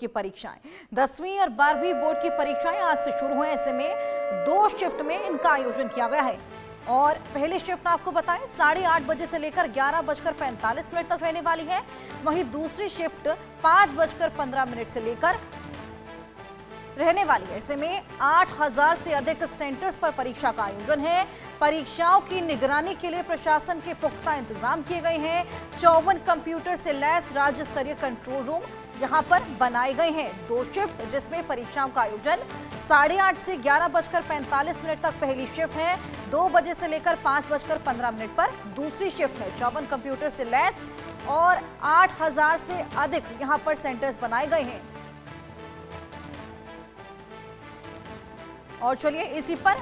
की परीक्षाएं। 10वीं और 12वीं बोर्ड की परीक्षाएं आज से शुरू हुए। ऐसे में 2 शिफ्ट में इनका आयोजन किया गया है और पहली शिफ्ट आपको बताएं 8:30 बजे से लेकर 11:45 तक रहने वाली है। वहीं दूसरी शिफ्ट 5:15 से लेकर रहने वाली है। ऐसे में 8000 से अधिक सेंटर्स पर परीक्षा का आयोजन है। परीक्षाओं की निगरानी के लिए प्रशासन के पुख्ता इंतजाम किए गए हैं। 54 कंप्यूटर से लैस राज्य स्तरीय कंट्रोल रूम यहां पर बनाए गए हैं। 2 शिफ्ट जिसमें परीक्षाओं का आयोजन 8:30 से 11:45 तक पहली शिफ्ट है। 2 बजे से लेकर 5:15 पर दूसरी शिफ्ट है। 54 कंप्यूटर से लैस और 8000 से अधिक यहां पर सेंटर्स बनाए गए हैं। और चलिए इसी पर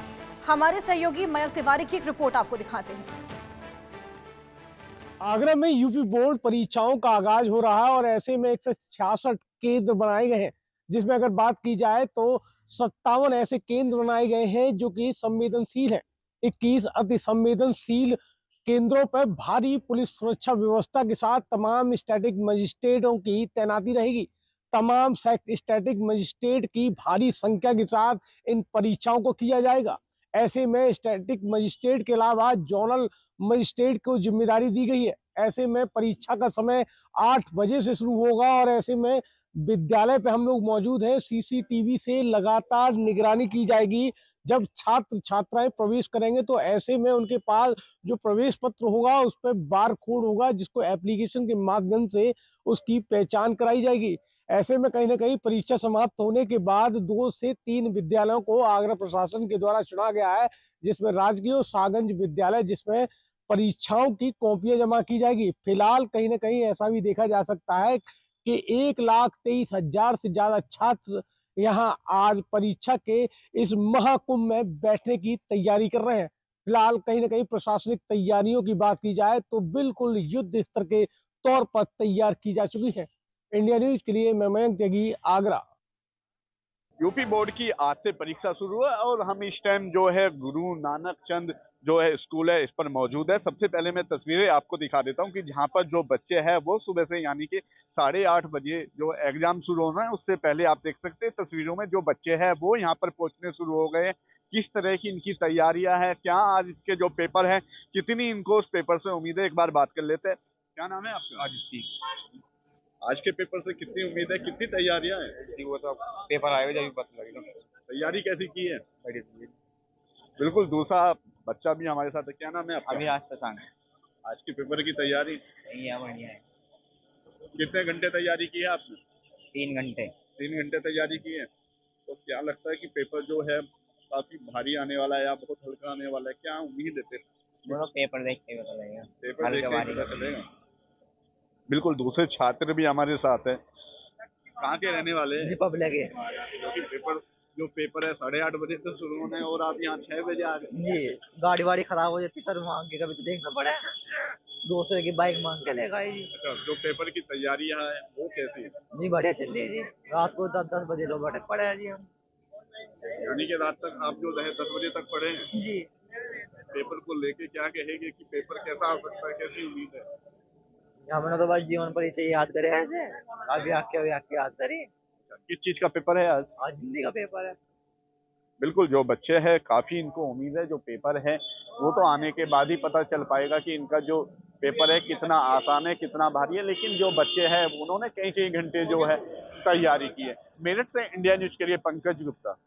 हमारे सहयोगी मयंक तिवारी की एक रिपोर्ट आपको दिखाते हैं। आगरा में यूपी बोर्ड परीक्षाओं का आगाज हो रहा है और ऐसे में 166 केंद्र बनाए गए हैं, जिसमें अगर बात की जाए तो 57 ऐसे केंद्र बनाए गए हैं जो कि संवेदनशील है। 21 अति संवेदनशील केंद्रों पर भारी पुलिस सुरक्षा व्यवस्था के साथ तमाम स्टैटिक मजिस्ट्रेटों की तैनाती रहेगी। तमाम स्टैटिक मजिस्ट्रेट की भारी संख्या के साथ इन परीक्षाओं को किया जाएगा। ऐसे में स्टैटिक मजिस्ट्रेट के अलावा जोनल मजिस्ट्रेट को जिम्मेदारी दी गई है। ऐसे में परीक्षा का समय 8 बजे से शुरू होगा और ऐसे में विद्यालय पे हम लोग मौजूद हैं। सीसीटीवी से लगातार निगरानी की जाएगी। जब छात्र छात्राएं प्रवेश करेंगे तो ऐसे में उनके पास जो प्रवेश पत्र होगा उस पर बार कोड होगा, जिसको एप्लीकेशन के माध्यम से उसकी पहचान कराई जाएगी। ऐसे में कहीं ना कहीं परीक्षा समाप्त होने के बाद 2 से 3 विद्यालयों को आगरा प्रशासन के द्वारा चुना गया है, जिसमें राजकीय और सागंज विद्यालय, जिसमें परीक्षाओं की कॉपियां जमा की जाएगी। फिलहाल कहीं ना कहीं ऐसा भी देखा जा सकता है कि 1,23,000 से ज्यादा छात्र यहाँ आज परीक्षा के इस महाकुंभ में बैठने की तैयारी कर रहे हैं। फिलहाल कहीं ना कहीं प्रशासनिक तैयारियों की बात की जाए तो बिल्कुल युद्ध स्तर के तौर पर तैयार की जा चुकी है। इंडिया न्यूज के लिए मैं मयंक त्यागी, आगरा। यूपी बोर्ड की आज से परीक्षा शुरू है और हम इस टाइम जो है गुरु नानक चंद जो है स्कूल है इस पर मौजूद है। सबसे पहले मैं तस्वीरें आपको दिखा देता हूं कि जहां पर जो बच्चे हैं वो सुबह से यानी कि 8:30 बजे जो एग्जाम शुरू होना है उससे पहले आप देख सकते हैं तस्वीरों में जो बच्चे हैं वो यहाँ पर पहुंचने शुरू हो गए हैं। किस तरह की इनकी तैयारियां हैं, क्या आज के जो पेपर है कितनी इनको उस पेपर से उम्मीद है, एक बार बात कर लेते हैं। क्या नाम है आपका? आदित्य। आज के पेपर से कितनी उम्मीद है, कितनी तैयारियां हैं? वो तो पेपर आएगा जब पता लगेगा। तैयारी कैसी की है? बिल्कुल। दूसरा बच्चा भी हमारे साथ है। क्या नाम है आपका? अभिलाष शशांक। आज के पेपर की तैयारी बढ़िया है। कितने घंटे तैयारी की है आपने? 3 घंटे। 3 घंटे तैयारी की है। तो क्या लगता है कि पेपर जो है काफी भारी आने वाला है या बहुत हल्का आने वाला है? क्या उम्मीद है? वो तो पेपर देख के पता लगेगा। पेपर देख के पता चलेगा। बिल्कुल। दूसरे छात्र भी हमारे साथ है। कहाँ के रहने वाले हैं? जी पब्लिक है। क्योंकि पेपर है 8:30 बजे से शुरू होने और आप यहाँ 6 बजे आ गए। जी गाड़ी वाड़ी खराब हो जाती सर, मांग के कभी तो देखना पड़ा है। दूसरे की बाइक मांग के लेगा जी। अच्छा, जो पेपर की तैयारी है वो कैसी है? जी बढ़िया चल रही है जी। रात को 10 बजे लोग भटक पड़े हैं जी हम। यानी कि रात तक आप जो है 10 बजे तक पढ़े हैं जी। पेपर को लेके क्या कहेंगे कि पेपर कैसा आ सकता है, कैसी उम्मीद है? हमने तो बस जीवन परिचय याद करे ऐसे, अभी आके याद करी। किस चीज का पेपर है आज? आज हिंदी का पेपर है। बिल्कुल। जो बच्चे हैं काफी इनको उम्मीद है। जो पेपर है वो तो आने के बाद ही पता चल पाएगा कि इनका जो पेपर है कितना आसान है, कितना भारी है। लेकिन जो बच्चे हैं उन्होंने कई घंटे जो है तैयारी की है। मेरठ से इंडिया न्यूज के लिए पंकज गुप्ता।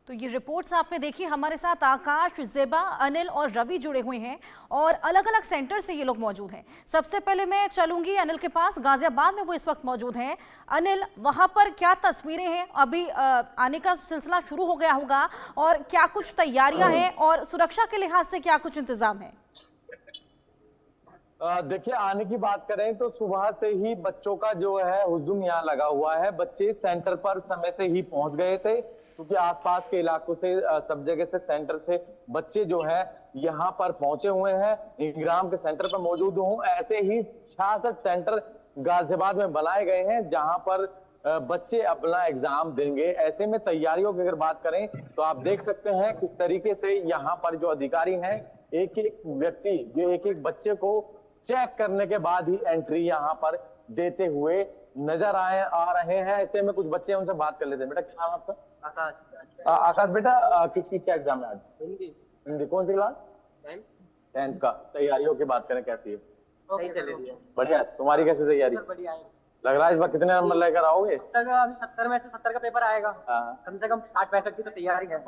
तो ये रिपोर्ट्स आपने देखी। हमारे साथ आकाश, जेबा, अनिल और रवि जुड़े हुए हैं और अलग अलग सेंटर से ये लोग मौजूद हैं। सबसे पहले मैं चलूंगी अनिल के पास। गाजियाबाद में वो इस वक्त मौजूद हैं। अनिल, वहां पर क्या तस्वीरें हैं? अभी आने का सिलसिला शुरू हो गया होगा और क्या कुछ तैयारियां हैं और सुरक्षा के लिहाज से क्या कुछ इंतजाम है? देखिए, आने की बात करें तो सुबह से ही बच्चों का जो है हुजूम यहाँ लगा हुआ है। बच्चे सेंटर पर समय से ही पहुंच गए थे क्योंकि आसपास के इलाकों से सब जगह से सेंटर से बच्चे जो है यहाँ पर पहुंचे हुए हैं। इंग्राम के सेंटर पर मौजूद हूँ। ऐसे ही 66 सेंटर गाजियाबाद में बनाए गए हैं जहां पर बच्चे अपना एग्जाम देंगे। ऐसे में तैयारियों की अगर बात करें तो आप देख सकते हैं किस तरीके से यहाँ पर जो अधिकारी हैं एक एक व्यक्ति जो एक एक बच्चे को चेक करने के बाद ही एंट्री यहाँ पर देते हुए नजर आ रहे हैं। ऐसे में कुछ बच्चे, उनसे बात कर लेते हैं। बेटा क्या नाम है आपका? आकाश। आकाश बेटा, किसकी क्या एग्जाम है आज? हिंदी। कौन सी क्लास? 10th का। तैयारियों की बात करें, कैसी है? बढ़िया। तुम्हारी कैसी तैयारी? बढ़िया है। लग रहा है इस बार कितने नंबर लेकर आओगे? 70 में से 70 का पेपर आएगा। कम से कम 60-65 की तो तैयारी है।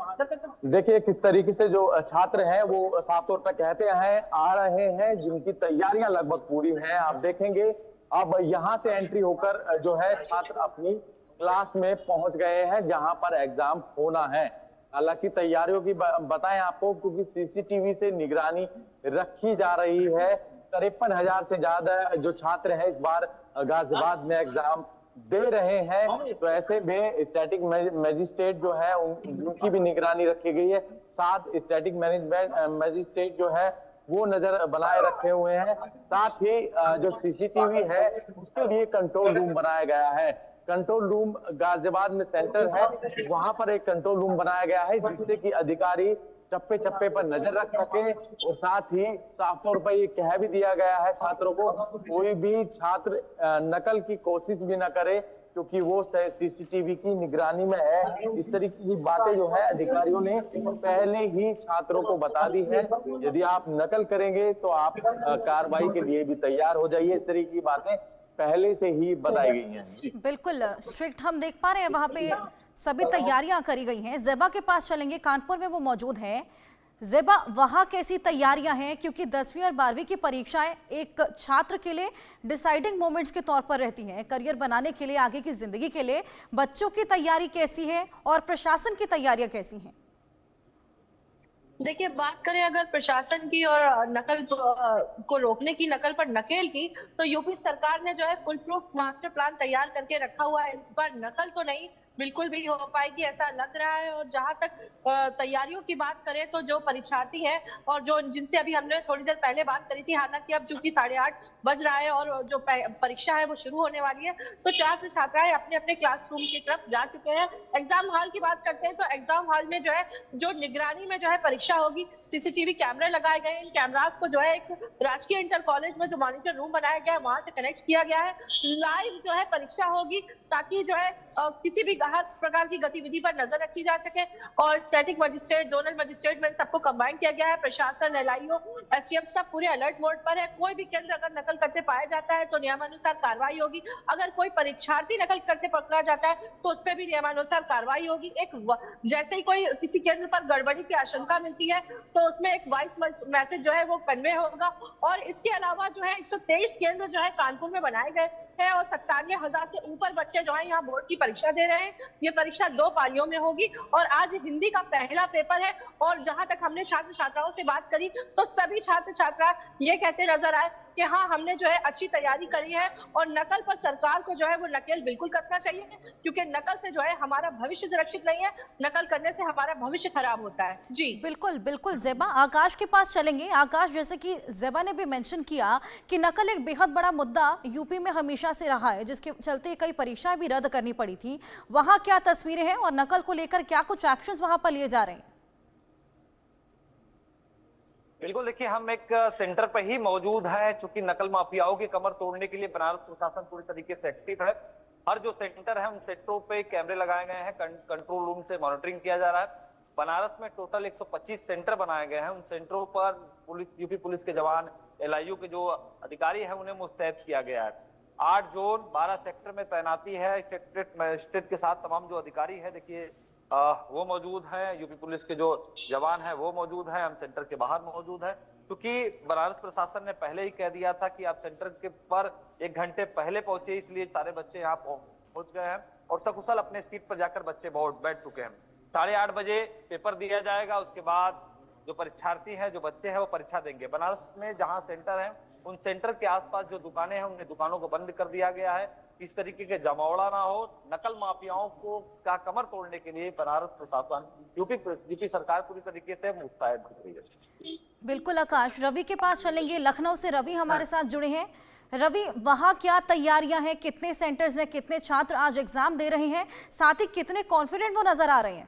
देखिए किस तरीके से जो छात्र हैं वो साफ तौर पर कहते हैं आ रहे हैं, जिनकी तैयारियां लगभग पूरी हैं। आप देखेंगे अब यहाँ से एंट्री होकर जो है छात्र अपनी क्लास में पहुंच गए हैं जहां पर एग्जाम होना है। हालांकि तैयारियों की बताएं आपको, क्योंकि सीसीटीवी से निगरानी रखी जा रही है। 53,000 से ज्यादा जो छात्र हैं इस बार गाजियाबाद में एग्जाम दे रहे हैं। तो ऐसे में स्टैटिक मजिस्ट्रेट जो है उनकी भी निगरानी रखी गई है। 7 स्टैटिक मजिस्ट्रेट जो है वो नजर बनाए रखे हुए हैं। साथ ही जो सीसीटीवी है उसके लिए कंट्रोल रूम बनाया गया है। कंट्रोल रूम गाजियाबाद में सेंटर है, वहां पर एक कंट्रोल रूम बनाया गया है जिससे कि अधिकारी चप्पे चप्पे पर नजर रख सके। और साथ ही साफ तौर पर ये कह भी दिया गया है छात्रों को, कोई भी छात्र नकल की कोशिश भी न करे, क्योंकि वो सीसीटीवी की निगरानी में है। इस तरीके की बातें जो है अधिकारियों ने पहले ही छात्रों को बता दी है। यदि आप नकल करेंगे तो आप कार्रवाई के लिए भी तैयार हो जाइए। इस तरीके की बातें पहले से ही बताई गई हैं। बिल्कुल स्ट्रिक्ट हम देख पा रहे हैं, वहां पे सभी तैयारियां करी गई हैं। ज़ेबा के पास चलेंगे, कानपुर में वो मौजूद है। ज़ेबा, वहां कैसी तैयारियां हैं? क्योंकि 10वीं और 12वीं की परीक्षाएं एक छात्र के लिए डिसाइडिंग मोमेंट्स के तौर पर रहती हैं, करियर बनाने के लिए, आगे की जिंदगी के लिए। बच्चों की तैयारी कैसी है और प्रशासन की तैयारियां कैसी हैं? देखिए, बात करें अगर प्रशासन की और नकल को रोकने की, नकल पर नकेल की, तो यूपी सरकार ने जो है फुल प्रूफ मास्टर प्लान तैयार करके रखा हुआ है। इस बार नकल तो नहीं बिल्कुल भी हो पाएगी ऐसा लग रहा है। और जहां तक तैयारियों की बात करें तो जो परीक्षार्थी हैं और जो जिनसे अभी हमने थोड़ी देर पहले बात करी थी, हालांकि अब चूंकि 8:30 बज रहा है और जो परीक्षा है वो शुरू होने वाली है, तो छात्र छात्राएं अपने अपने क्लासरूम की तरफ जा चुके हैं। एग्जाम हॉल की बात करते हैं तो एग्जाम हॉल में जो है जो निगरानी में जो है परीक्षा होगी, सीसीटीवी कैमरे लगाए गए हैं। इन कैमरास को जो है एक राजकीय इंटर कॉलेज में जो मॉनिटर रूम बनाया गया है वहां से कनेक्ट किया गया है। लाइव जो है परीक्षा होगी ताकि जो है किसी भी हर प्रकार की गतिविधि पर नजर रखी जा सके। और स्टैटिक मजिस्ट्रेट, जोनल मजिस्ट्रेट में सबको कंबाइन किया गया है। प्रशासन, एलआईओ, एसटीएफ सब पूरे अलर्ट मोड पर है। कोई भी केंद्र अगर नकल करते पाया जाता है तो नियमानुसार कार्रवाई होगी। अगर कोई परीक्षार्थी नकल करते पकड़ा जाता है तो उस पर भी नियमानुसार कार्रवाई होगी। एक जैसे ही कोई किसी केंद्र पर गड़बड़ी की आशंका मिलती है तो उसमें एक वॉइस मैसेज जो है वो कन्वे होगा। और इसके अलावा जो है 123 केंद्र जो है कानपुर में बनाए गए हैं और 97,000 से ऊपर बच्चे जो है यहाँ बोर्ड की परीक्षा दे रहे हैं। ये परीक्षा 2 पालियों में होगी और आज हिंदी का पहला पेपर है। और जहां तक हमने छात्र छात्राओं से बात करी तो सभी छात्र छात्रा ये कहते नजर आए कि हाँ, हमने जो है अच्छी तैयारी करी है और नकल पर सरकार को जो है वो नकेल बिल्कुल कसना चाहिए, क्योंकि नकल से जो है हमारा भविष्य सुरक्षित नहीं है। नकल करने से हमारा भविष्य खराब होता है। जी बिल्कुल बिल्कुल। ज़ेबा, आकाश के पास चलेंगे। आकाश, जैसे कि ज़ेबा ने भी मेंशन किया कि नकल एक बेहद बड़ा मुद्दा यूपी में हमेशा से रहा है, जिसके चलते कई परीक्षाएं भी रद्द करनी पड़ी थी। वहां क्या तस्वीरें हैं और नकल को लेकर क्या कुछ एक्शंस वहां पर लिए जा रहे हैं? बिल्कुल, देखिए हम एक सेंटर पे ही मौजूद है। चूंकि नकल माफियाओं की कमर तोड़ने के लिए बनारस प्रशासन पूरी तरीके से एक्टिव है। हर जो सेंटर है उन सेंटरों पे कैमरे लगाए गए हैं, कंट्रोल रूम से मॉनिटरिंग किया जा रहा है। बनारस में टोटल 125 सेंटर बनाए गए हैं। उन सेंटरों पर पुलिस, यूपी पुलिस के जवान, एलआईयू के जो अधिकारी हैं उन्हें मुस्तैद किया गया है। 8 जोन 12 सेक्टर में तैनाती है। मजिस्ट्रेट के साथ तमाम जो अधिकारी है देखिए वो मौजूद है। यूपी पुलिस के जो जवान है वो मौजूद है। हम सेंटर के बाहर मौजूद है, क्योंकि बनारस प्रशासन ने पहले ही कह दिया था कि आप सेंटर के पर 1 घंटे पहले पहुंचे, इसलिए सारे बच्चे यहाँ पहुंच गए हैं और सकुशल अपने सीट पर जाकर बच्चे बैठ चुके हैं। 8:30 बजे पेपर दिया जाएगा। उसके बाद जो परीक्षार्थी हैं, जो बच्चे हैं वो परीक्षा देंगे। बनारस में जहाँ सेंटर है उन सेंटर के आसपास जो दुकानें हैं उन दुकानों को बंद कर दिया गया है। इस तरीके के जमावड़ा ना हो। नकल माफियाओं को का कमर तोड़ने के लिए बनारस प्रशासन, यूपी सरकार पूरी तरीके से मुस्तैद दिख रही है। बिल्कुल आकाश, रवि के पास चलेंगे। लखनऊ से रवि हमारे साथ जुड़े हैं। रवि, वहां क्या तैयारियां हैं? कितने सेंटर्स हैं? कितने छात्र आज एग्जाम दे रहे हैं? साथ ही कितने कॉन्फिडेंट वो नजर आ रहे हैं?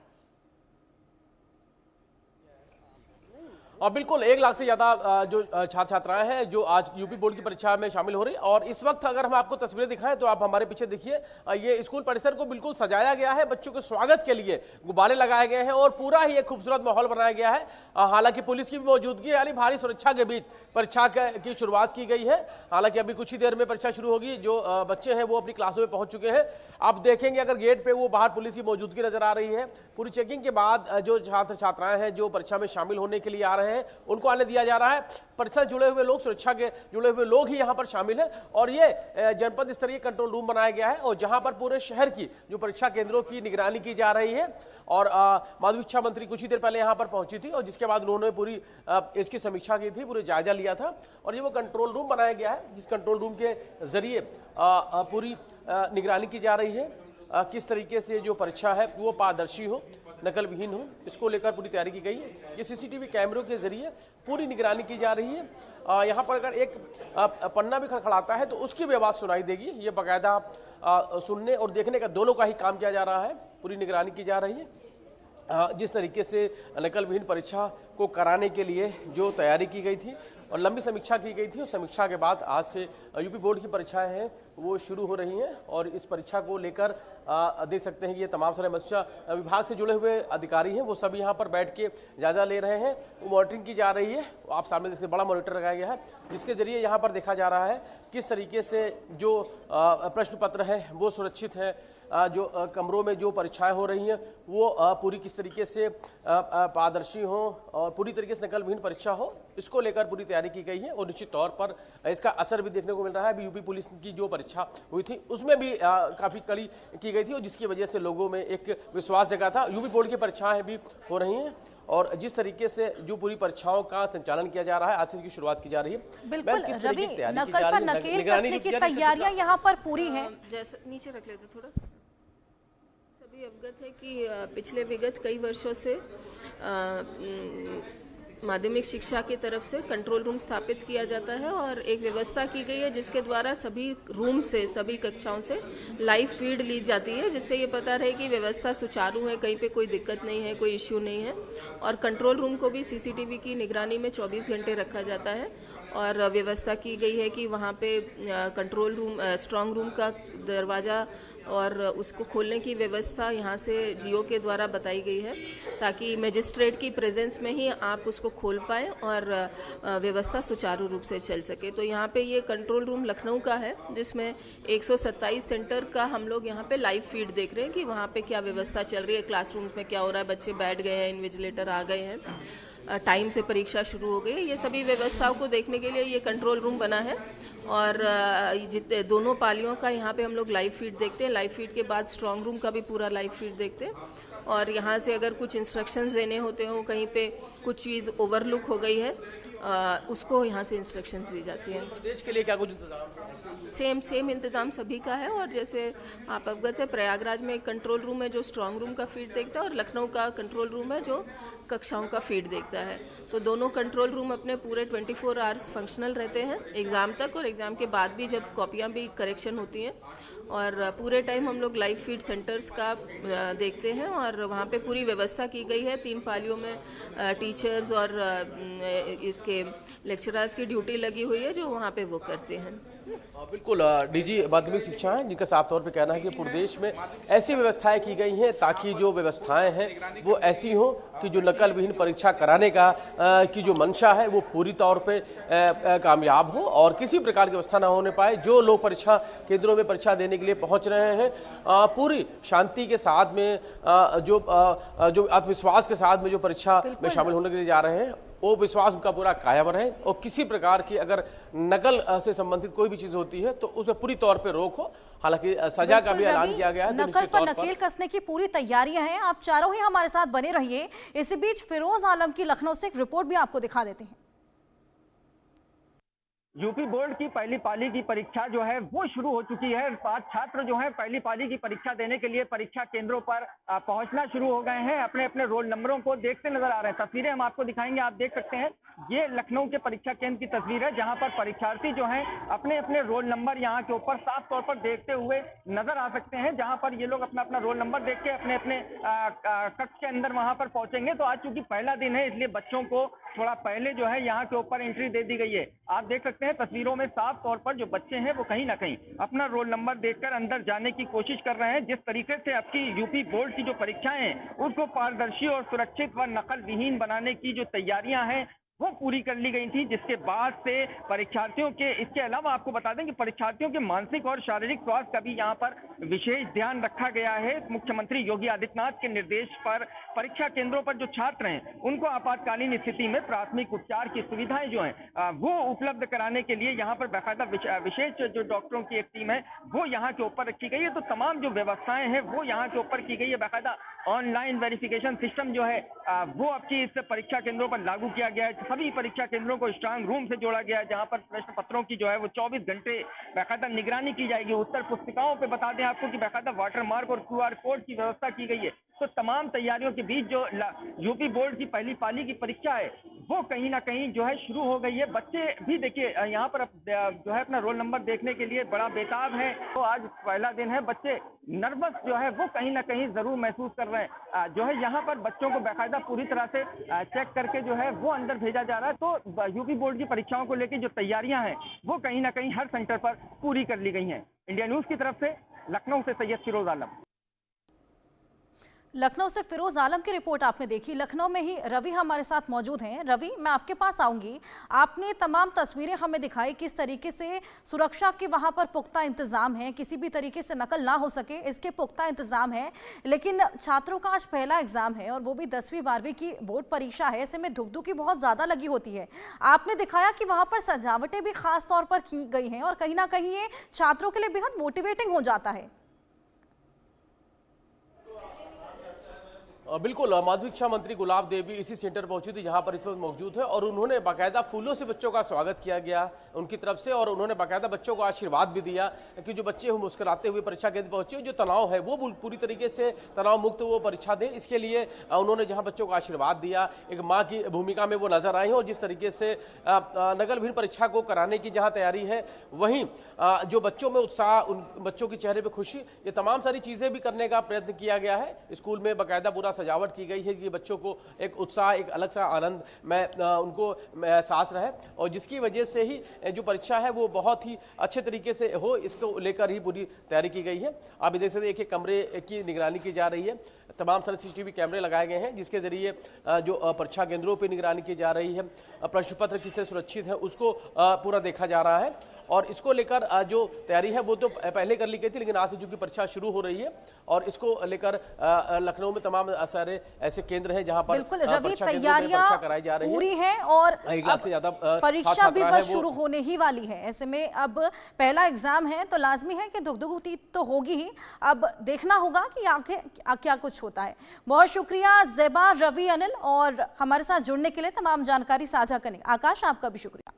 और बिल्कुल 1 लाख से ज्यादा जो छात्र छात्राएं हैं जो आज यूपी बोर्ड की परीक्षा में शामिल हो रही। और इस वक्त अगर हम आपको तस्वीरें दिखाएं तो आप हमारे पीछे देखिए, ये स्कूल परिसर को बिल्कुल सजाया गया है, बच्चों के स्वागत के लिए गुब्बारे लगाए गए हैं और पूरा ही एक खूबसूरत माहौल बनाया गया है। हालांकि पुलिस की भी मौजूदगी यानी भारी सुरक्षा के बीच परीक्षा की शुरुआत की गई है। हालांकि अभी कुछ ही देर में परीक्षा शुरू होगी। जो बच्चे हैं वो अपनी क्लासों में पहुंच चुके हैं। आप देखेंगे अगर गेट पे वो बाहर पुलिस की मौजूदगी नजर आ रही है। पूरी चेकिंग के बाद जो छात्र छात्राएं हैं जो परीक्षा में शामिल होने के लिए आ रहे हैं उनको आने दिया जा रहा है। परीक्षा से जुड़े हुए लोग, सुरक्षा के जुड़े हुए लोग ही यहाँ पर शामिल हैं। और ये जनपद स्तरीय कंट्रोल रूम बनाया गया है और जहां पर पूरे शहर की जो परीक्षा केंद्रों की निगरानी की जा रही है। और माध्यमिक शिक्षा मंत्री कुछ ही देर पहले यहाँ पर पहुंची थी और जिसके बाद उन्होंने पूरी इसकी समीक्षा की थी, पूरे जायजा लिया था। और ये वो कंट्रोल रूम बनाया गया है जिस कंट्रोल रूम के जरिए पूरी निगरानी की जा रही है। किस तरीके से जो परीक्षा है वो पारदर्शी हो, नकल विहीन हो, इसको लेकर पूरी तैयारी की गई है। ये सीसीटीवी कैमरों के जरिए पूरी निगरानी की जा रही है। यहाँ पर अगर एक पन्ना भी खड़खड़ाता है तो उसकी भी आवाज़ सुनाई देगी। ये बाकायदा सुनने और देखने का दोनों का ही काम किया जा रहा है। पूरी निगरानी की जा रही है। जिस तरीके से नकल विहीन परीक्षा को कराने के लिए जो तैयारी की गई थी और लंबी समीक्षा की गई थी, उस समीक्षा के बाद आज से यूपी बोर्ड की परीक्षाएं हैं वो शुरू हो रही हैं। और इस परीक्षा को लेकर देख सकते हैं कि ये तमाम सारे मत्स्य विभाग से जुड़े हुए अधिकारी हैं वो सब यहाँ पर बैठ के जायजा ले रहे हैं। वो मॉनिटरिंग की जा रही है। आप सामने देखिए बड़ा मॉनिटर लगाया गया है जिसके जरिए यहाँ पर देखा जा रहा है किस तरीके से जो प्रश्न पत्र है वो सुरक्षित है। जो कमरों में जो परीक्षाएं हो रही हैं वो पूरी किस तरीके से पारदर्शी हो और पूरी तरीके से नकल विहीन परीक्षा हो, इसको लेकर पूरी तैयारी की गई है। और निश्चित तौर पर इसका असर भी देखने को मिल रहा है। अभी यूपी पुलिस की जो परीक्षा हुई थी उसमें भी काफ़ी कड़ी की गई थी और जिसकी वजह से लोगों में एक विश्वास जगा था। यूपी बोर्ड की परीक्षाएं भी हो रही हैं और जिस तरीके से जो पूरी परीक्षाओं का संचालन किया जा रहा है, आज से इसकी शुरुआत की जा रही है। बिल्कुल रवि, नकल पर नकेल कसने की तैयारियां यहाँ पर पूरी हैं। जैसे नीचे रख लेते थोड़ा। सभी अवगत है कि पिछले विगत कई वर्षों से माध्यमिक शिक्षा की तरफ से कंट्रोल रूम स्थापित किया जाता है और एक व्यवस्था की गई है जिसके द्वारा सभी रूम से, सभी कक्षाओं से लाइव फीड ली जाती है, जिससे ये पता रहे कि व्यवस्था सुचारू है, कहीं पे कोई दिक्कत नहीं है, कोई इश्यू नहीं है। और कंट्रोल रूम को भी सीसीटीवी की निगरानी में 24 घंटे रखा जाता है और व्यवस्था की गई है कि वहाँ पे कंट्रोल रूम, स्ट्रांग रूम का दरवाज़ा और उसको खोलने की व्यवस्था यहाँ से जियो के द्वारा बताई गई है ताकि मजिस्ट्रेट की प्रेजेंस में ही आप उसको खोल पाएँ और व्यवस्था सुचारू रूप से चल सके। तो यहाँ पे ये कंट्रोल रूम लखनऊ का है जिसमें 127 सेंटर का हम लोग यहाँ पे लाइव फीड देख रहे हैं कि वहाँ पे क्या व्यवस्था चल रही है, क्लासरूम्स में क्या हो रहा है, बच्चे बैठ गए हैं, इन्विजिलेटर आ गए हैं, टाइम से परीक्षा शुरू हो गई है। ये सभी व्यवस्थाओं को देखने के लिए ये कंट्रोल रूम बना है और जितने दोनों पालियों का यहाँ पे हम लोग लाइव फीड देखते हैं। लाइव फीड के बाद स्ट्रांग रूम का भी पूरा लाइव फीड देखते हैं और यहाँ से अगर कुछ इंस्ट्रक्शंस देने होते हो, कहीं पे कुछ चीज़ ओवरलुक हो गई है, उसको यहाँ से इंस्ट्रक्शंस दी जाती हैं। प्रदेश के लिए क्या कुछ इंतजाम? सेम इंतजाम सभी का है और जैसे आप अवगत है प्रयागराज में एक कंट्रोल रूम है जो स्ट्रांग रूम का फीड देखता है और लखनऊ का कंट्रोल रूम है जो कक्षाओं का फीड देखता है। तो दोनों कंट्रोल रूम अपने पूरे 24 आवर्स फंक्शनल रहते हैं एग्ज़ाम तक और एग्ज़ाम के बाद भी जब कॉपियाँ भी करेक्शन होती हैं और पूरे टाइम हम लोग लाइव फीड सेंटर्स का देखते हैं और वहाँ पे पूरी व्यवस्था की गई है। 3 पालियों में टीचर्स और इसके लेक्चरर्स की ड्यूटी लगी हुई है जो वहाँ पे वो करते हैं। बिल्कुल डीजी माध्यमिक शिक्षा है जिनका साफ तौर पे कहना है कि पूरे देश में ऐसी व्यवस्थाएं की गई हैं ताकि जो व्यवस्थाएं हैं वो ऐसी हो कि जो नकल विहीन परीक्षा कराने का की जो मंशा है वो पूरी तौर पे कामयाब हो और किसी प्रकार की व्यवस्था ना होने पाए। जो लोग परीक्षा केंद्रों में परीक्षा देने के लिए पहुंच रहे हैं पूरी शांति के साथ में जो आत्मविश्वास के साथ में जो परीक्षा में शामिल होने के लिए जा रहे हैं वो विश्वास उनका पूरा कायम रहे और किसी प्रकार की अगर नकल से संबंधित कोई भी चीज होती है तो उसे पूरी तौर पे रोक हो। हालांकि सजा का भी ऐलान किया गया है। नकल पर नकेल कसने की पूरी तैयारियां हैं। आप चारों ही हमारे साथ बने रहिए। इसी बीच फिरोज आलम की लखनऊ से एक रिपोर्ट भी आपको दिखा देते हैं। यूपी बोर्ड की पहली पाली की परीक्षा जो है वो शुरू हो चुकी है। 5 छात्र जो है पहली पाली की परीक्षा देने के लिए परीक्षा केंद्रों पर पहुंचना शुरू हो गए हैं। अपने अपने रोल नंबरों को देखते नजर आ रहे हैं। तस्वीरें हम आपको दिखाएंगे। आप देख सकते हैं ये लखनऊ के परीक्षा केंद्र की तस्वीर है, जहां पर परीक्षार्थी जो हैं अपने अपने रोल नंबर यहाँ के ऊपर साफ तौर पर देखते हुए नजर आ सकते हैं, जहां पर ये लोग अपना अपना रोल नंबर देख के अपने अपने कक्ष के अंदर वहां पर पहुंचेंगे। तो आज चूंकि पहला दिन है, इसलिए बच्चों को थोड़ा पहले जो है यहाँ के ऊपर एंट्री दे दी गई है। आप देख सकते हैं तस्वीरों में साफ तौर पर जो बच्चे हैं वो कहीं ना कहीं अपना रोल नंबर देखकर अंदर जाने की कोशिश कर रहे हैं। जिस तरीके से आपकी यूपी बोर्ड की जो परीक्षाएं हैं उसको पारदर्शी और सुरक्षित व नकल विहीन बनाने की जो तैयारियां हैं वो पूरी कर ली गई थी, जिसके बाद से परीक्षार्थियों के, इसके अलावा आपको बता दें कि परीक्षार्थियों के मानसिक और शारीरिक स्वास्थ्य का भी यहाँ पर विशेष ध्यान रखा गया है। मुख्यमंत्री योगी आदित्यनाथ के निर्देश पर परीक्षा केंद्रों पर जो छात्र हैं उनको आपातकालीन स्थिति में प्राथमिक उपचार की सुविधाएं जो हैं वो उपलब्ध कराने के लिए यहाँ पर बाकायदा विशेष जो डॉक्टरों की एक टीम है वो यहाँ के ऊपर रखी गई है। तो तमाम जो व्यवस्थाएं हैं वो यहाँ के ऊपर की गई है। बाकायदा ऑनलाइन वेरिफिकेशन सिस्टम जो है वो आपकी इस परीक्षा केंद्रों पर लागू किया गया है। सभी परीक्षा केंद्रों को स्ट्रांग रूम से जोड़ा गया है, जहां पर प्रश्न पत्रों की जो है वो 24 घंटे बाकायदा निगरानी की जाएगी। उत्तर पुस्तिकाओं पे बता दें आपको कि बाकायदा वाटरमार्क और QR कोड की व्यवस्था की गई है। तो तमाम तैयारियों के बीच जो यूपी बोर्ड की पहली पाली की परीक्षा है वो कहीं ना कहीं जो है शुरू हो गई है। बच्चे भी देखिए यहाँ पर जो है अपना रोल नंबर देखने के लिए बड़ा बेताब है। तो आज पहला दिन है, बच्चे नर्वस जो है वो कहीं ना कहीं जरूर महसूस कर रहे हैं। जो है यहाँ पर बच्चों को बाकायदा पूरी तरह से चेक करके जो है वो अंदर भेजा जा रहा है। तो यूपी बोर्ड की परीक्षाओं को लेकर जो तैयारियां हैं वो कहीं ना कहीं हर सेंटर पर पूरी कर ली गई हैं। इंडिया न्यूज की तरफ से लखनऊ से सैयद फिरोज आलम। लखनऊ से फिरोज आलम की रिपोर्ट आपने देखी। लखनऊ में ही रवि हमारे साथ मौजूद हैं। रवि, मैं आपके पास आऊंगी। आपने तमाम तस्वीरें हमें दिखाई, किस तरीके से सुरक्षा के वहां पर पुख्ता इंतजाम है, किसी भी तरीके से नकल ना हो सके इसके पुख्ता इंतजाम है। लेकिन छात्रों का आज पहला एग्जाम है और वो भी 10वीं 12वीं की बोर्ड परीक्षा है। ऐसे में धुकधुकी बहुत ज्यादा लगी होती है। आपने दिखाया कि वहां पर सजावटें भी खास तौर पर की गई हैं और कहीं ना कहीं ये छात्रों के लिए बेहद मोटिवेटिंग हो जाता है। बिल्कुल, माध्यमिक शिक्षा मंत्री गुलाब देवी भी इसी सेंटर पहुंची थी जहां पर इस वक्त मौजूद है और उन्होंने बाकायदा फूलों से बच्चों का स्वागत किया गया उनकी तरफ से और उन्होंने बाकायदा बच्चों को आशीर्वाद भी दिया कि जो बच्चे मुस्कुराते हुए परीक्षा केंद्र पहुंचे, जो तनाव है वो पूरी तरीके से तनाव मुक्त वो परीक्षा दें, इसके लिए उन्होंने जहां बच्चों को आशीर्वाद दिया, एक माँ की भूमिका में वो नजर आई हैं। और जिस तरीके से नकल विहीन परीक्षा को कराने की जहाँ तैयारी है, वहीं जो बच्चों में उत्साह, उन बच्चों के चेहरे पर खुशी, ये तमाम सारी चीजें भी करने का प्रयत्न किया गया है। स्कूल में बाकायदा पूरा सजावट की गई है कि बच्चों को एक उत्साह, एक अलग सा आनंद में उनको एहसास रहे और जिसकी वजह से ही जो परीक्षा है वो बहुत ही अच्छे तरीके से हो, इसको लेकर ही पूरी तैयारी की गई है। आप देख सकते हैं एक कमरे की निगरानी की जा रही है, तमाम सारे CCTV कैमरे लगाए गए हैं जिसके जरिए जो परीक्षा केंद्रों पर निगरानी की जा रही है, प्रश्न पत्र किससे सुरक्षित है उसको पूरा देखा जा रहा है। और इसको लेकर जो तैयारी है वो तो पहले कर ली गई थी, लेकिन आज से चूंकि परीक्षा शुरू हो रही है और इसको लेकर लखनऊ में तमाम सारे ऐसे केंद्र हैं जहां पर बिल्कुल रवि, तैयारियां कराई जा रही है, पूरी है और 1 लाख से ज्यादा परीक्षा भी बस शुरू होने ही वाली है। ऐसे में अब पहला एग्जाम है तो लाजमी है कि धुकधुकी तो होगी ही। अब देखना होगा कि आगे क्या कुछ होता है। बहुत शुक्रिया ज़ेबा, रवि, अनिल और हमारे साथ जुड़ने के लिए, तमाम जानकारी साझा करने। आकाश, आपका भी शुक्रिया।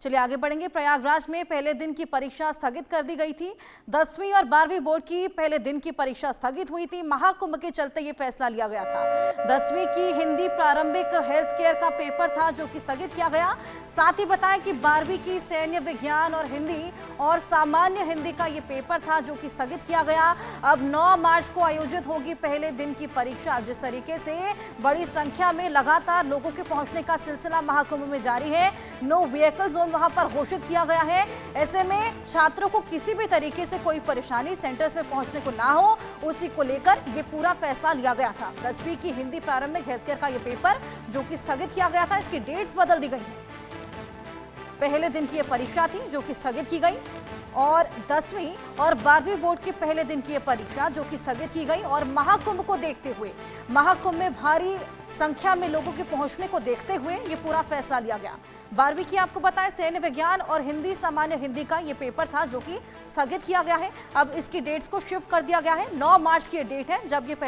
चलिए आगे बढ़ेंगे। प्रयागराज में पहले दिन की परीक्षा स्थगित कर दी गई थी। 10वीं और 12वीं बोर्ड की पहले दिन की परीक्षा स्थगित हुई थी। महाकुंभ के चलते ये फैसला लिया गया था। 10वीं की हिंदी प्रारंभिक हेल्थ केयर का पेपर था जो कि स्थगित किया गया। साथ ही बताएं कि 12वीं की सैन्य विज्ञान और हिंदी और सामान्य हिंदी का ये पेपर था जो कि स्थगित किया गया। अब 9 मार्च को आयोजित होगी पहले दिन की परीक्षा। जिस तरीके से बड़ी संख्या में लगातार लोगों के पहुंचने का सिलसिला महाकुंभ में जारी है, नो व्हीकल जोन वहां पर घोषित किया गया है। ऐसे में छात्रों को किसी भी तरीके से कोई परेशानी सेंटर्स में पहुंचने को ना हो, उसी को लेकर ये पूरा फैसला लिया गया था। 10वीं की हिंदी प्रारंभिक हेल्थ केयर का ये पेपर जो कि स्थगित किया गया था, इसकी डेट्स बदल दी गई हैं। पहले दिन की ये परीक्षा थी जो कि स्थगित की गई और 10वीं और 12वीं बोर्ड की पहले दिन की ये परीक्षा जो कि स्थगित की गई। और महाकुंभ को देखते हुए, महाकुंभ में भारी संख्या में लोगों के पहुंचने को देखते हुए ये पूरा फैसला लिया गया। 12वीं की आपको बताएं सैन्य विज्ञान और हिंदी सामान्य हिंदी का ये पेपर था जो कि स्थगित किया गया है। अब इसकी डेट्स को शिफ्ट कर दिया गया है। 9 मार्च की डेट है जब ये पहले